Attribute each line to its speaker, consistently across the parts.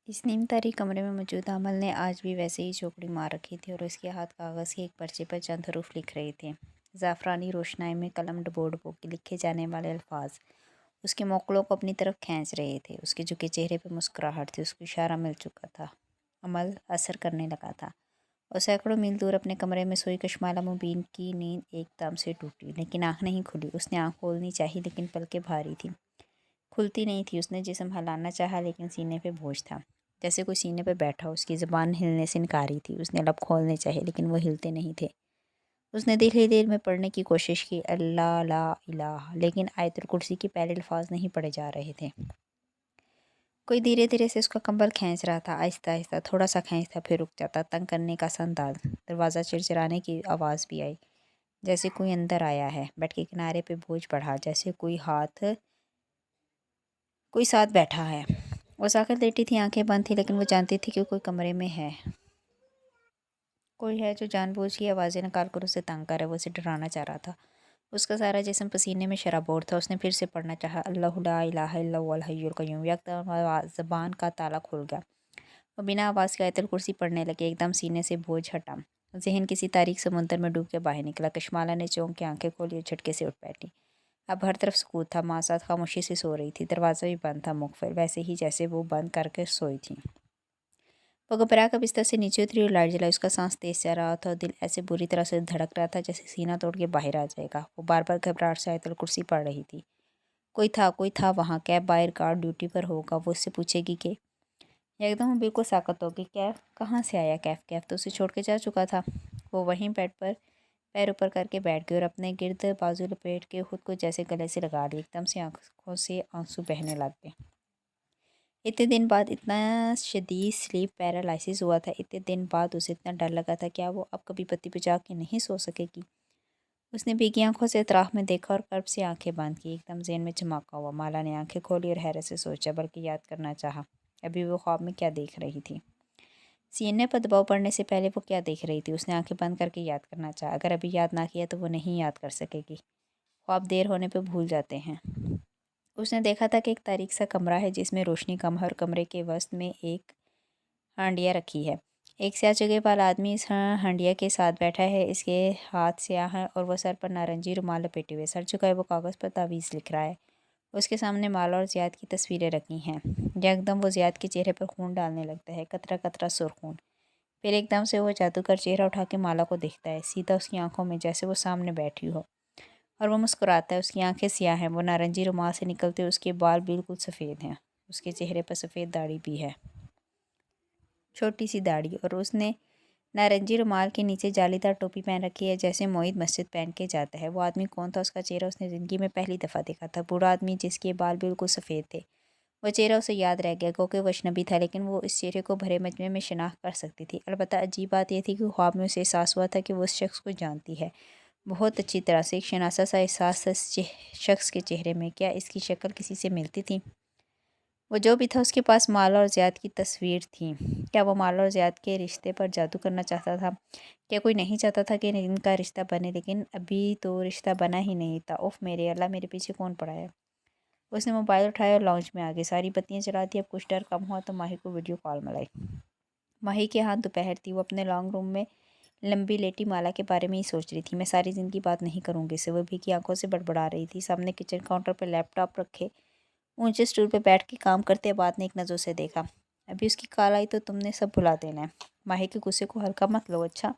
Speaker 1: इस नीम तारी कमरे में मौजूद अमल ने आज भी वैसे ही चौकड़ी मार रखी थी और उसके हाथ कागज़ के एक पर्चे पर चंद हरूफ लिख रहे थे। ज़ाफ़रानी रोशनाई में कलम डबो डबो के लिखे जाने वाले अल्फाज उसके मोकलों को अपनी तरफ खींच रहे थे। उसके झुके चेहरे पर मुस्कुराहट थी। उसको इशारा मिल चुका था। अमल असर करने लगा था और सैकड़ों मील दूर अपने कमरे में सोई कशमाला मुबीन की नींद एकदम से टूटी, लेकिन आँख नहीं खुली। उसने आँख खोलनी चाहिए लेकिन पलकें भारी थी, खुलती नहीं थी। उसने जिस्म हिलाना चाहा लेकिन सीने पे बोझ था, जैसे कोई सीने पे बैठा। उसकी ज़बान हिलने से इनकारी थी। उसने लब खोलने चाहे लेकिन वो हिलते नहीं थे। उसने धीरे धीरे में पढ़ने की कोशिश की, अल्लाह ला इलाहा, लेकिन आयतुल कुर्सी के पहले अल्फाज नहीं पढ़े जा रहे थे। कोई धीरे धीरे से उसका कंबल खींच रहा था, आहिस्ता आहिस्ता, थोड़ा सा खींचता फिर रुक जाता। तंग करने का सा अंदाज। दरवाज़ा चिरचिराने की आवाज़ भी आई, जैसे कोई अंदर आया है। बेड के किनारे पे बोझ बढ़ा, जैसे कोई साथ बैठा है। वो साकर लेटी थी, आंखें बंद थी, लेकिन वो जानती थी कि कोई कमरे में है। कोई है जो जानबूझ की आवाज़ें निकाल कर उसे तंग कर है। वो उसे डराना चाह रहा था। उसका सारा जिस्म पसीने में शराबोर था। उसने फिर से पढ़ना चाहा, अल्लाहु ला इलाहा इल्लल्लाहुल हय्युल क़य्यूम। यकदम ज़बान का ताला खुल गया। वो बिना आवाज़ के आयतुल कुर्सी पढ़ने लगे। एकदम सीने से बोझ हटा। जहन किसी तारीख समुंदर में डूब के बाहर निकला। कशमाला ने चौंक के आंखें खोली और झटके से उठ बैठी। अब हर तरफ सुकूत था। माँ साथ खामोशी से सो रही थी। दरवाज़ा भी बंद था, मुकफ़िल, वैसे ही जैसे वो बंद करके सोई थी। वो घबरा कर बिस्तर से नीचे उतरी और लाइट जलाई। उसका सांस तेज जा रहा था और दिल ऐसे बुरी तरह से धड़क रहा था जैसे सीना तोड़ के बाहर आ जाएगा। वो बार बार घबराहट से आयतुल कुर्सी पढ़ रही थी। कोई था वहाँ। कैब बाहर, गार्ड ड्यूटी पर होगा। वो उससे पूछेगी कि एकदम वो बिल्कुल साकत होगी। कैफ कहाँ से आया? कैफ तो उसे छोड़ के जा चुका था। वो वहीं बेड पर पैर ऊपर करके बैठ गई और अपने गिर्द बाजू लपेट के खुद को जैसे गले से लगा ली। एकदम से आंखों से आंसू बहने लग गए। इतने दिन बाद इतना शदीद स्लीप पैरालिसिस हुआ था। इतने दिन बाद उसे इतना डर लगा था, क्या वो अब कभी बत्ती बुझा के नहीं सो सकेगी? उसने भीगी आंखों से इतराह में देखा और कर्ब से आंखें बंद की। एकदम ज़हन में झमाका हुआ। माला ने आंखें खोली और हैरत से सोचा, बल्कि याद करना चाहा, अभी वो ख्वाब में क्या देख रही थी। सीने पर दबाव पड़ने से पहले वो क्या देख रही थी? उसने आंखें बंद करके याद करना चाहा। अगर अभी याद ना किया तो वो नहीं याद कर सकेगी। ख्वाब देर होने पर भूल जाते हैं। उसने देखा था कि एक तारीक सा कमरा है जिसमें रोशनी कम है और कमरे के वस्त में एक हांडिया रखी है। एक स्याह जगह वाला आदमी इस हांडिया के साथ बैठा है। इसके हाथ स्याह है और वह सर पर नारंगी रुमाल लपेटे हुए, सर झुकाए वो कागज़ पर तावीज़ लिख रहा है। उसके सामने माला और ज़ियाद की तस्वीरें रखी हैं। एकदम वो ज़ियाद के चेहरे पर खून डालने लगता है, कतरा कतरा सुरखून। फिर एकदम से वो जादूगर चेहरा उठा के माला को देखता है, सीधा उसकी आंखों में, जैसे वो सामने बैठी हो, और वो मुस्कुराता है। उसकी आंखें स्याह हैं। वो नारंगी रुमाल से निकलते उसके बाल बिल्कुल सफ़ेद हैं। उसके चेहरे पर सफ़ेद दाढ़ी भी है, छोटी सी दाढ़ी, और उसने नारंगी रुमाल के नीचे जालीदार टोपी पहन रखी है, जैसे मोहित मस्जिद पहन के जाता है। वो आदमी कौन था? उसका चेहरा उसने ज़िंदगी में पहली दफ़ा देखा था। बूढ़ा आदमी जिसके बाल बिल्कुल सफ़ेद थे। वो चेहरा उसे याद रह गया क्योंकि वो अजनबी था, लेकिन वो इस चेहरे को भरे मजमे में शनाख्त कर सकती थी। अलबत्ता अजीब बात यह थी कि ख्वाब में उसे एहसास हुआ था कि वो उस शख्स को जानती है, बहुत अच्छी तरह से। एक शनासा सा एहसास था इस शख्स के चेहरे में। क्या इसकी शक्ल किसी से मिलती थी? वो जो भी था, उसके पास माला और ज़ियाद की तस्वीर थी। क्या वो माला और ज़ियाद के रिश्ते पर जादू करना चाहता था? क्या कोई नहीं चाहता था कि इनका रिश्ता बने? लेकिन अभी तो रिश्ता बना ही नहीं था। उफ़ मेरे अल्लाह, मेरे पीछे कौन पड़ा है? उसने मोबाइल उठाया और लॉन्च में आ गई। सारी बत्तियां जला दी। अब कुछ डर कम हुआ तो माही को वीडियो कॉल मिलाई। माही के हाथ दोपहर थी। वो अपने लॉन्ग रूम में लंबी लेटी माला के बारे में ही सोच रही थी। मैं सारी ज़िंदगी बात नहीं करूँगी इससे, वो भीगी आंखों से बड़बड़ा रही थी। सामने किचन काउंटर पर लैपटॉप रखे ऊंचे स्टूल पर बैठ के काम करते बाद ने एक नज़र से देखा। अभी उसकी कॉल आई तो तुमने सब भुला देना है। माही के गुस्से को हल्का मत लो, अच्छा?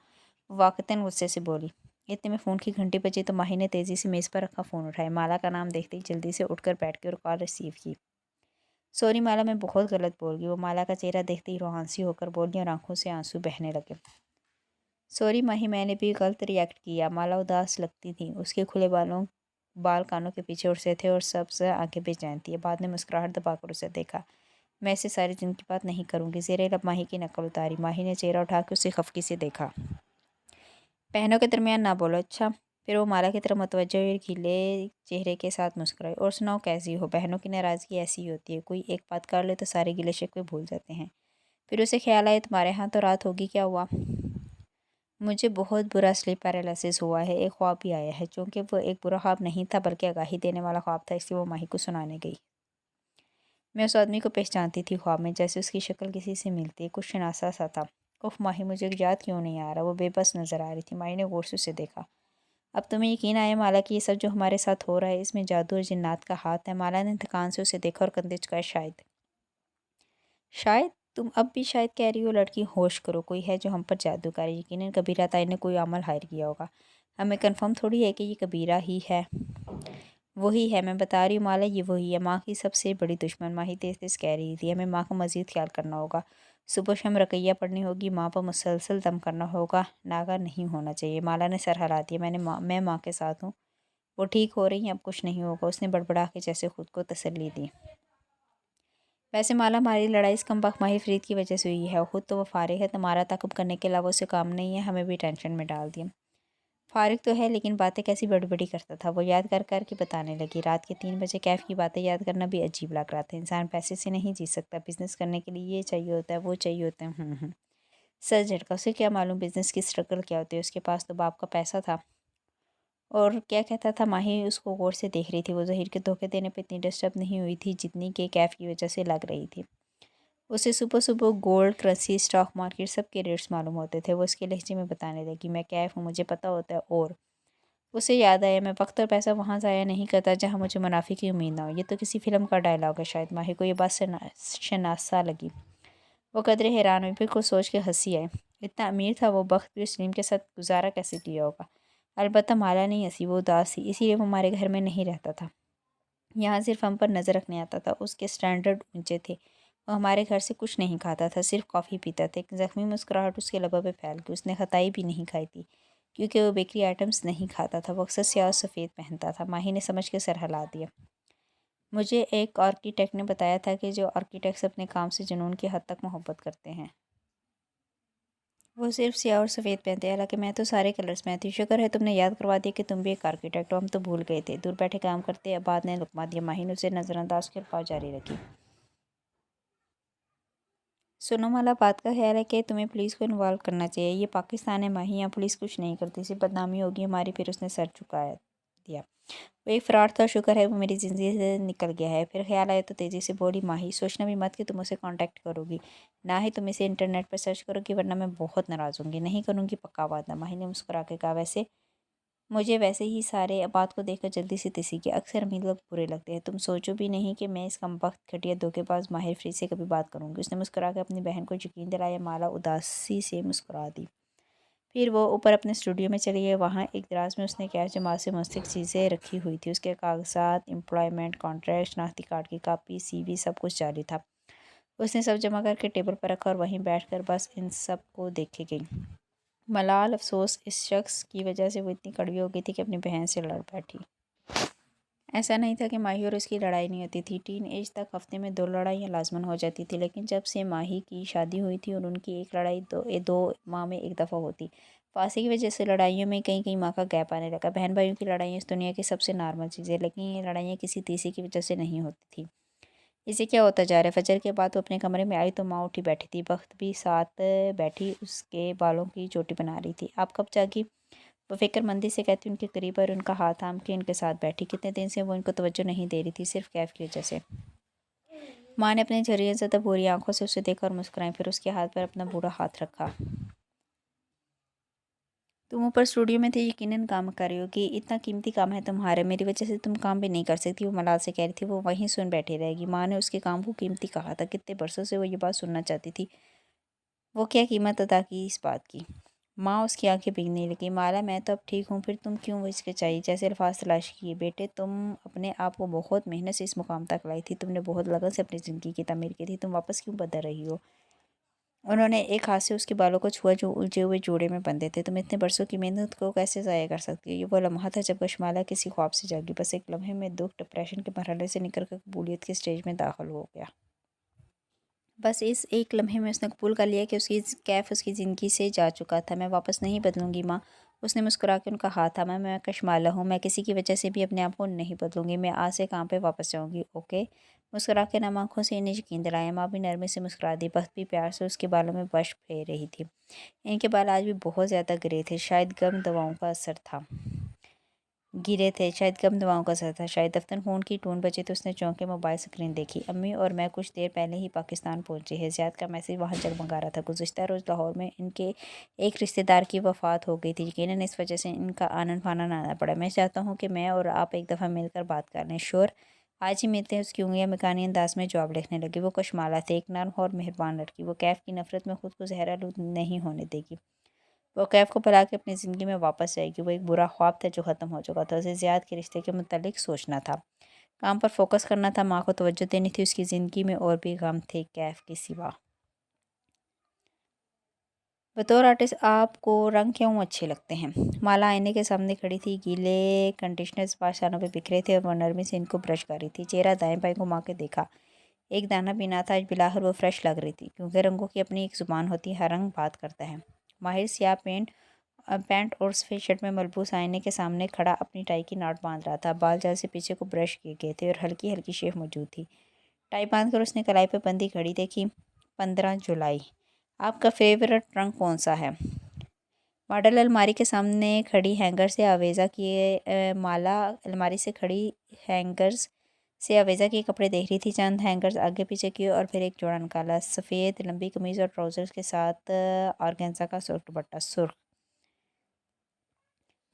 Speaker 1: वाक़तन गुस्से से बोली। इतने में फ़ोन की घंटी बजी तो माही ने तेज़ी से मेज़ पर रखा फ़ोन उठाया। माला का नाम देखते ही जल्दी से उठकर बैठ गई और कॉल रिसीव की। सॉरी माला, मैं बहुत गलत बोल गई। वो माला का चेहरा देखते ही रोहानसी होकर बोली और आंखों से आंसू बहने लगे। सॉरी माही, मैंने भी गलत रिएक्ट किया। माला उदास लगती थी। उसके खुले बाल कानों के पीछे उड़से थे और सबसे आंखें बेचैन थी। बाद ने मुस्कुराहट दबाकर उसे देखा। मैं इसे सारी जिंदगी बात नहीं करूँगी। ज़ेरे लब माही की नकल उतारी। माही ने चेहरा उठा के उसे खफकी से देखा। बहनों के दरमियान ना बोलो, अच्छा? फिर वो माला की तरफ मुतवज्जो हुई और खिले चेहरे के साथ मुस्कुराई। और सुनाओ, कैसी हो? बहनों की नाराज़गी ऐसी ही होती है, कोई एक बात कर ले तो सारे गिले शिकवे भूल जाते हैं। फिर उसे ख्याल आया, तुम्हारे यहाँ तो रात होगी, क्या हुआ? मुझे बहुत बुरा स्लीप पैरालिसिस हुआ है। एक ख्वाब भी आया है। चूँकि वो एक बुरा ख्वाब नहीं था बल्कि आगाही देने वाला ख्वाब था, इसलिए वो माही को सुनाने गई। मैं उस आदमी को पहचानती थी ख्वाब में, जैसे उसकी शक्ल किसी से मिलती, कुछ शनासा सा था। उफ माही, मुझे याद क्यों नहीं आ रहा। वो बेबस नज़र आ रही थी। माही ने गौर से उसे देखा। अब तुम्हें यकीन आया माला कि ये सब जो हमारे साथ हो रहा है इसमें जादू और जिन्नात का हाथ है? माला ने थकान से उसे देखा और कंधे झुकाए। शायद शायद तुम अब भी शायद कह रही हो? लड़की, होश करो, कोई है जो हम पर जादू करे। यकीनन कबीरा ताई ने कोई अमल हायर किया होगा। हमें कंफर्म थोड़ी है कि ये कबीरा ही है। वही है, मैं बता रही हूँ माला, ये वही है, माँ की सबसे बड़ी दुश्मन। माही तेज तेज कह रही थी। हमें माँ का मजीद ख्याल करना होगा। सुबह शाम रकैया पढ़नी होगी, माँ पर मुसलसल दम करना होगा। नागा नहीं होना चाहिए। माला ने सर हिला दिया। मैं माँ के साथ हूँ। वो ठीक हो रही हैं, अब कुछ नहीं होगा। उसने बड़बड़ा के जैसे खुद को तसल्ली दी। वैसे माला, हमारी लड़ाई इस कमबख्त माहिर फरीद की वजह से हुई है। खुद तो वो फारिग है, तुम्हारा ताक़ुब करने के अलावा उसे काम नहीं है। हमें भी टेंशन में डाल दिया। फारिग तो है, लेकिन बातें कैसी बड़ी करता था। वो याद कर कर के बताने लगी। रात के 3 बजे कैफ़ की बातें याद करना भी अजीब लग रहा था। इंसान पैसे से नहीं जी सकता। बिजनेस करने के लिए ये चाहिए होता है, वो चाहिए होता है। सर झटका। उसे क्या मालूम बिजनेस की स्ट्रगल क्या होती है। उसके पास तो बाप का पैसा था। और क्या कहता था? माही उसको गौर से देख रही थी। वो ज़हीर के धोखे देने पर इतनी डिस्टर्ब नहीं हुई थी जितनी कि कैफ़ की वजह से लग रही थी। उसे सुबह सुबह गोल्ड, करेंसी, स्टॉक मार्केट सब के रेट्स मालूम होते थे। वो उसके लहजे में बताने लगी। मैं कैफ हूँ, मुझे पता होता है। और उसे याद आया, मैं वक्त और पैसा वहाँ ज़ाया नहीं करता जहाँ मुझे मुनाफे की उम्मीद ना हो। ये तो किसी फिल्म का डायलॉग है शायद। माही को ये बात शनासा लगी। वो कदरे हैरान हुई, फिर कुछ सोच के हंसी आई। इतना अमीर था वो, वक्त भी सलीम के साथ गुजारा कैसे किया होगा। अलबत्ता माला नहीं हंसी, वो उदास थी। इसीलिए वो हमारे घर में नहीं रहता था। यहाँ सिर्फ हम पर नज़र रखने आता था। उसके स्टैंडर्ड ऊंचे थे। वो हमारे घर से कुछ नहीं खाता था, सिर्फ कॉफ़ी पीता था। एक ज़ख्मी मुस्कुराहट उसके लबों पे फैल गई। उसने खताई भी नहीं खाई थी, क्योंकि वो बेकरी आइटम्स नहीं खाता था। वो अक्सर स्याह और सफ़ेद पहनता था। माही ने समझ के सर हिला दिया। मुझे एक आर्किटेक्ट ने बताया था कि जो आर्किटेक्ट्स अपने काम से जुनून की हद तक मोहब्बत करते हैं वो सिर्फ स्याह और सफ़ेद पहनते हैं। हालांकि मैं तो सारे कलर्स पहनती हूँ। शुक्र है तुमने याद करवा दिया कि तुम भी एक आर्किटेक्ट हो। हम तो भूल गए थे। दूर बैठे काम करते बाद ने लुकमा दिया। माही ने उसे नज़रअंदाज कर पाँव जारी रखी। सुनो माला, बात का ख्याल है कि तुम्हें पुलिस को इन्वॉल्व करना चाहिए। ये पाकिस्तान है माही, यहाँ पुलिस कुछ नहीं करती, सिर्फ बदनामी होगी हमारी। फिर उसने सर झुकाया दिया। वो एक फ्रॉड था। शुक्र है वो मेरी ज़िंदगी से निकल गया है। फिर ख्याल आया तो तेज़ी से बोली। माही, सोचना भी मत कि तुम उसे कांटेक्ट करोगी। ना ही तुम इसे इंटरनेट पर सर्च करोगी, वरना मैं बहुत नाराज़ होंगी। नहीं करूँगी, पक्का वादा। माही ने मुस्कुरा के कहा। वैसे मुझे वैसे ही सारे बात को देखकर जल्दी से तिसी की। अक्सर अमीर लोग बुरे लगते हैं। तुम सोचो भी नहीं कि मैं इस कमबख्त घटिया धोखेबाज माहिर फ्री से कभी बात करूँगी। उसने मुस्कुरा कर अपनी बहन को यकीन दिलाया। माला उदासी से मुस्कुरा दी। फिर वो ऊपर अपने स्टूडियो में चली गई। वहाँ एक दराज में उसने कैश जमा से मुस्तक चीज़ें रखी हुई थी। उसके कागजात, एम्प्लॉयमेंट कॉन्ट्रैक्ट, शनाख्ती कार्ड की कापी, CV, सब कुछ जारी था। उसने सब जमा करके टेबल पर रखा और वहीं बैठकर बस इन सब को देखे गई। मलाल अफसोस, इस शख्स की वजह से वो इतनी कड़वी हो गई थी कि अपनी बहन से लड़ बैठी। ऐसा नहीं था कि माही और उसकी लड़ाई नहीं होती थी। टीन एज तक हफ्ते में 2 लड़ाइयाँ लाजमन हो जाती थी, लेकिन जब से माही की शादी हुई थी और उनकी एक लड़ाई दो माह में एक दफ़ा होती। फांसी की वजह से लड़ाइयों में कहीं कहीं माह का गैप आने लगा। बहन भाइयों की लड़ाइयाँ इस दुनिया की सबसे नॉर्मल चीज़ें, लेकिन ये लड़ाइयाँ किसी तीसरे की वजह से नहीं होती थी। इसे क्या होता जा रहा है? फजर के बाद वो अपने कमरे में आई तो माँ उठी बैठी थी। वक्त भी साथ बैठी उसके बालों की चोटी बना रही थी। आप कब जागी? वो फिक्रमंदी से कहती उनके करीब और उनका हाथ थाम के उनके साथ बैठी। कितने दिन से वो इनको तवज्जो नहीं दे रही थी, सिर्फ कैफ की वजह से। माँ ने अपने झरिया ज़्यादा बुरी आंखों से उसे देखा और मुस्कुराई। फिर उसके हाथ पर अपना बूढ़ा हाथ रखा। तुम ऊपर स्टूडियो में थे, यकीनन काम कर रही होगी। इतना कीमती काम है तुम्हारे, मेरी वजह से तुम काम भी नहीं कर सकती। वो मलाल से कह रही थी। वो वहीं सुन बैठी रहेगी। माँ ने उसके काम को कीमती कहा था। कितने बरसों से वो ये बात सुनना चाहती थी। वो क्या कीमत अदा की इस बात की? माँ उसकी आंखें भीगने लगी। माला, मैं तो अब ठीक हूँ, फिर तुम क्यों हिचकिचाई? जैसे अल्फाज तलाश किए। बेटे, तुम अपने आप को बहुत मेहनत से इस मुकाम तक लाई थी। तुमने बहुत लगन से अपनी ज़िंदगी की तामीर की थी। तुम वापस क्यों बदल रही हो? उन्होंने एक हाथ से उसके बालों को छुआ जो उलझे हुए जोड़े में बंधे थे। तुम इतने बरसों की मेहनत को कैसे ज़ाया कर सकती हो? ये वो लम्हा था जब कशमाला किसी ख्वाब से जागी। बस एक लम्हे में दुख, डिप्रेशन के मरहले से निकल कर कबूलियत के स्टेज में दाखिल हो गया। बस इस एक लम्हे में उसने कबूल कर लिया कि उसकी कैफ़ उसकी ज़िंदगी से जा चुका था। मैं वापस नहीं बदलूंगी माँ। उसने मुस्कुरा के उनका हाथ थामा। मैं कशमाला हूँ, मैं किसी की वजह से भी अपने आप को नहीं बदलूंगी। मैं आज से काम पे वापस जाऊंगी, ओके? मुस्कुरा के नम आँखों से इन्हें यकीन दिलाया। माँ भी नरमी से मुस्कुरा दी। बख्त भी प्यार से उसके बालों में बश फेर रही थी। इनके बाल आज भी बहुत ज़्यादा ग्रे थे। शायद गर्म दवाओं का असर था। गिरे थे। शायद कम दवाओं का असर था। शायद दफ्तर फ़ोन की टोन बजी तो उसने चौंक के मोबाइल स्क्रीन देखी। अम्मी और मैं कुछ देर पहले ही पाकिस्तान पहुंचे हैं। ज़ियाद का मैसेज वहाँ जगमगा रहा था। गुज़िश्ता रोज़ लाहौर में इनके एक रिश्तेदार की वफ़ात हो गई थी। यकीनन इस वजह से इनका आनन फानन आना पड़ा। मैं चाहता हूँ कि मैं और आप एक दफ़ा मिलकर बात कर लें। श्योर, आज ही मिलते हैं। उसकी उंगलियां मकानी अंदाज में जवाब लिखने लगी। वो कशमाला थे, एक नर्म और मेहरबान लड़की। वो कैफ की नफ़रत में खुद को जहरालूद नहीं होने देगी। वो कैफ को बुला के अपनी ज़िंदगी में वापस जाएगी। वो एक बुरा ख्वाब था जो ख़त्म हो चुका था। उसे ज़ियाद के रिश्ते के मुतालिक सोचना था, काम पर फोकस करना था, माँ को तवज्जो देनी थी। उसकी ज़िंदगी में और भी गम थे कैफ के सिवा। बतौर आर्टिस्ट आपको रंग क्यों अच्छे लगते हैं? माला आईने के सामने खड़ी थी। गीले कंडीशनर्स बाशानों पे बिखरे थे और वो नरमी से इनको ब्रश कर रही थी। चेहरा दाएं बाएं घुमा के देखा। एक दाना भी ना था। आज बिलाहर वो फ्रेश लग रही थी, क्योंकि रंगों की अपनी एक ज़ुबान होती है। हर रंग बात करता है। माहिर सियाह पैंट और सफ़ेद शर्ट में मलबूस आईने के सामने खड़ा अपनी टाई की नाट बांध रहा था। बाल जल से पीछे को ब्रश किए गए थे और हल्की हल्की शेव मौजूद थी। टाई बांध कर उसने कलाई पे बंदी घड़ी देखी। 15 जुलाई। आपका फेवरेट रंग कौन सा है? मॉडल अलमारी के सामने खड़ी हैंगर से आवेज़ा किए माला अलमारी से खड़ी हैंगर्स से आवेज़ा के कपड़े देख रही थी। चंद हैंगर्स आगे पीछे किए और फिर एक जोड़ा निकाला। सफ़ेद लंबी कमीज़ और ट्राउज़र्स के साथ ऑर्गेन्जा का सुर्ख दुपट्टा। सुर्ख।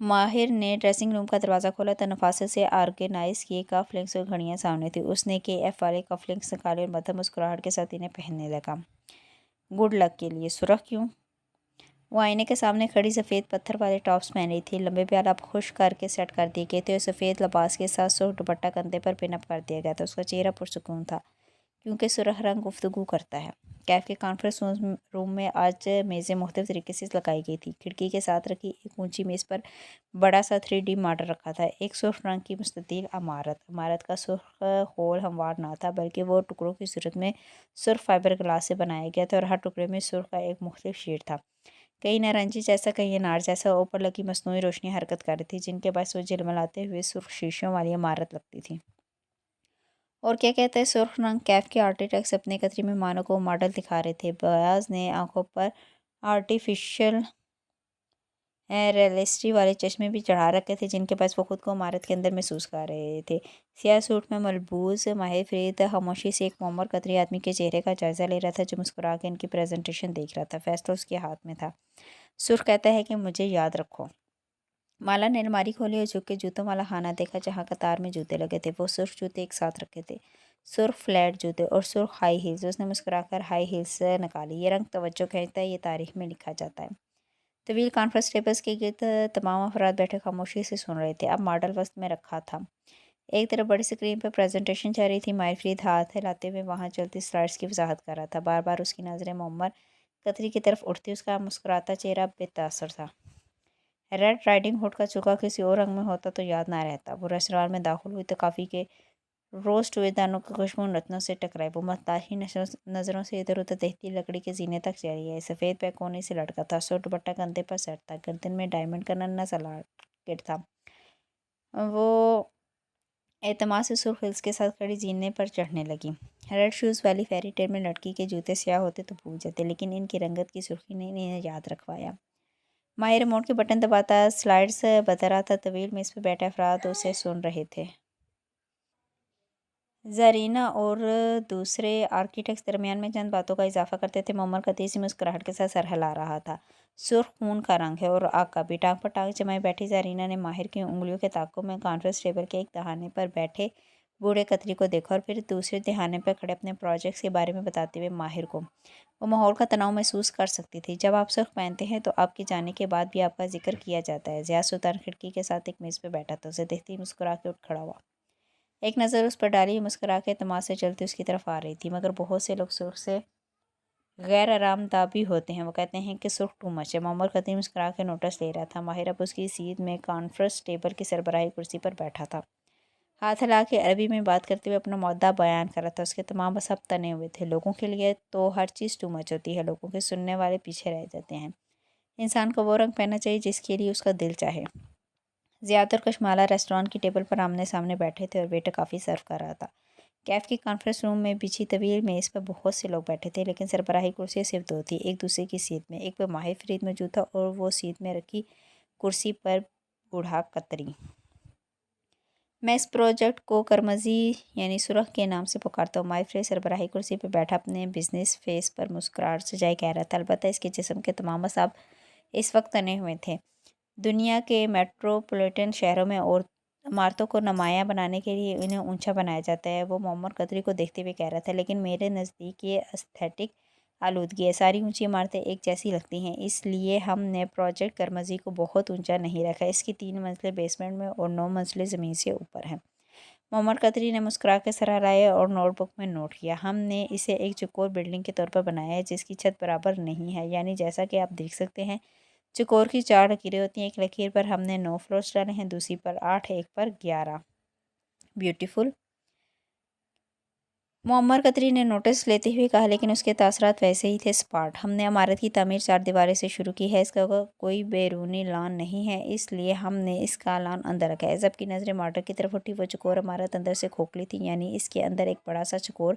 Speaker 1: माहिर ने ड्रेसिंग रूम का दरवाज़ा खोला तो नफासत से ऑर्गेनाइज किए कफ लिंक्स और घड़ियाँ सामने थी। उसने के एफ वाले कफ लिंक्स निकाले और मध्यम मुस्कुराहट के साथ इन्हें पहनने लगा। गुड लक के लिए। सुरख क्यों? वो आईने के सामने खड़ी सफ़ेद पत्थर वाले टॉप्स पहन रही थी। लंबे बाल अब खुश करके सेट कर दिए गए थे और सफ़ेद लिबास के साथ सुर्ख दुपट्टा कंधे पर पिनअप कर दिया गया था। उसका चेहरा पुरसुकून था, क्योंकि सुरख रंग गुफ्तगू करता है। कैफ के कॉन्फ्रेंस रूम में आज मेज़ें मुख्तलिफ तरीके से लगाई गई थी। खिड़की के साथ रखी एक ऊंची मेज़ पर बड़ा सा 3D मॉडल रखा था। एक सुर्ख रंग की मुस्ततील इमारत। इमारत का सुर्ख होल हमवार ना था, बल्कि वो टुकड़ों की सूरत में सुर्ख फाइबर ग्लास से बनाया गया था और हर टुकड़े में सुर्ख का एक मुख्तलिफ शेड था। कहीं नारंगी जैसा, कहीं अनार जैसा। ऊपर लगी मसनूई रोशनी हरकत कर रही थी, जिनके पास वो झिलमिलाते हुए सुर्ख शीशों वाली इमारत लगती थी। और क्या कहते हैं सुर्ख रंग? कैफ के आर्किटेक्ट्स अपने कतरी मेहमानों को मॉडल दिखा रहे थे। बयाज ने आंखों पर आर्टिफिशियल रियलिस्टी वाले चश्मे भी चढ़ा रखे थे, जिनके पास वो खुद को इमारत के अंदर महसूस कर रहे थे। सियाह सूट में मलबूस माहिर फरीद खामोशी से एक मोमर कतरी आदमी के चेहरे का जायज़ा ले रहा था, जो मुस्कुरा के इनकी प्रेजेंटेशन देख रहा था। फैसला उसके हाथ में था। सुर्ख कहता है कि मुझे याद रखो। माला ने अलमारी खोली और झुक के जूतों वाला खाना देखा, जहाँ कतार में जूते लगे थे। वो सुर्ख जूते एक साथ रखे थे, सुर्ख फ्लैट जूते और सुर्ख हाई हील्स। उसने मुस्कुराकर हाई हील्स निकाली। ये रंग तवज्जो खींचता है, ये तारीख में लिखा जाता है। तवील कॉन्फ्रेंस टेबल्स के गिर्द तमाम अफराद बैठे खामोशी से सुन रहे थे। अब मॉडल वस्त में रखा था। एक तरफ बड़ी स्क्रीन पर प्रेजेंटेशन चल रही थी। माहिर फरीद हाथ हिलाते हुए वहाँ चलती स्लाइड्स की वजाहत कर रहा था। बार बार उसकी नज़रें मोमर कतरी की तरफ उठती। उसका मुस्कुराता चेहरा बेतासर था। रेड राइडिंग हुड का चुका किसी और रंग में होता तो याद ना रहता। वो रेस्टोरेंट में दाखिल हुई तो काफ़ी के रोस्ट हुए दानों की खुशबू रत्नों से टकराई। वो मताही नज़रों से इधर उधर देखती लकड़ी के जीने तक चली आई। सफ़ेद पैकोने से लड़का था। सो दुपट्टा कंधे पर सेट था। गर्दन में डायमंड का नन्हा सा लॉकेट था। वो एतमाद से सुर्ख हिल्स के साथ खड़ी जीने पर चढ़ने लगी। रेड शूज़ वाली फेरी टेल में लड़की के जूते स्याह होते तो भूल जाते, लेकिन इनकी रंगत की सुर्खी ने इन्हें याद रखवाया। माहिर रिमोट के बटन दबाता स्लाइड्स बता रहा था। तवील में इस पर बैठे अफराद उसे सुन रहे थे। ज़रीना और दूसरे आर्किटेक्ट्स दरमियान में चंद बातों का इजाफा करते थे। मोमर कतीस सी मुस्कुराहट के साथ सर हिला रहा था। सुर्ख खून का रंग है और आग का भी। टांग पर टांग जमाए बैठी ज़रीना ने माहिर की उंगलियों के ताकों में कॉन्फ्रेंस टेबल के एक दहाने पर बैठे बूढ़े कतरी को देखा और फिर दूसरे दहाने पर खड़े अपने प्रोजेक्ट्स के बारे में बताते हुए माहिर को। वो माहौल का तनाव महसूस कर सकती थी। जब आप सुर्ख पहनते हैं तो आपके जाने के बाद भी आपका जिक्र किया जाता है। ज़िया सुल्तान खिड़की के साथ एक मेज़ पर बैठा था। उसे देखते ही मुस्कुरा के उठ खड़ा हुआ। एक नज़र उस पर डाली। मुस्कुरा के तमाश से चलती उसकी तरफ आ रही थी। मगर बहुत से लोग सुर्ख से गैर आरामदा भी होते हैं। वो कहते हैं कि सुर्ख टू मच है। मोहम्मद खतीब मुस्कुरा के नोटिस ले रहा था। माहिर अब उसकी सीट में कॉन्फ्रेंस टेबल की सरबराही कुर्सी पर बैठा था। हाथ हिला के अरबी में बात करते हुए अपना मुद्दा बयान कर रहा था। उसके तमाम मसहब तने हुए थे। लोगों के लिए तो हर चीज़ टू मच होती है, लोगों के सुनने वाले पीछे रह जाते हैं। इंसान को वो रंग पहनना चाहिए जिसके लिए उसका दिल चाहे। ज़्यादातर कशमाला रेस्टोरेंट की टेबल पर आमने सामने बैठे थे और वेटर काफ़ी सर्व कर रहा था। कैफ की कॉन्फ्रेंस रूम में बिछी तवील मेज़ पर बहुत से लोग बैठे थे, लेकिन सरबराही कुर्सी सिर्फ दो थी, एक दूसरे की सीट में। एक पर माहिर फरीद मौजूद था और वो सीट में रखी कुर्सी पर बूढ़ा कतरी। मैं इस प्रोजेक्ट को करमजी यानी सुरख के नाम से पुकारता हूँ। माहिर सरबराही कुर्सी पर बैठा अपने बिजनेस फेस पर मुस्कुराहट सजाए कह रहा था। अलबत्ता इसके जिस्म के तमाम असाब इस वक्त तने हुए थे। दुनिया के मेट्रोपॉलिटन शहरों में और इमारतों को नुमायाँ बनाने के लिए इन्हें ऊंचा बनाया जाता है। वो मोहम्मद कतरी को देखते हुए कह रहा था, लेकिन मेरे नज़दीक ये एस्थेटिक आलूदगी है। सारी ऊंची इमारतें एक जैसी लगती हैं, इसलिए हमने प्रोजेक्ट करमजी को बहुत ऊंचा नहीं रखा। इसकी 3 मंजिलें बेसमेंट में और 9 मंजिलें ज़मीन से ऊपर हैं। मोहम्मद कतरी ने मुस्कुरा कर सर हिलाया और नोटबुक में नोट किया। हमने इसे एक चौकोर बिल्डिंग के तौर पर बनाया है जिसकी छत बराबर नहीं है, यानी जैसा कि आप देख सकते हैं चौकोर की 4 लकीरें होती हैं। एक लकीर पर हमने 9 फ्लोर्स डाले हैं, दूसरी पर 8, एक पर 11। ब्यूटीफुल, मुअम्मर कतरी ने नोटिस लेते हुए कहा, लेकिन उसके तासरात वैसे ही थे स्पार्ट। हमने इमारत की तामीर 4 दीवारें से शुरू की है। इसका कोई बैरूनी लॉन नहीं है, इसलिए हमने इसका लॉन अंदर रखा है। जबकि नज़रें मॉडल की तरफ उठी। वो चौकोर इमारत अंदर से खोखली थी, यानी इसके अंदर एक बड़ा सा चौकोर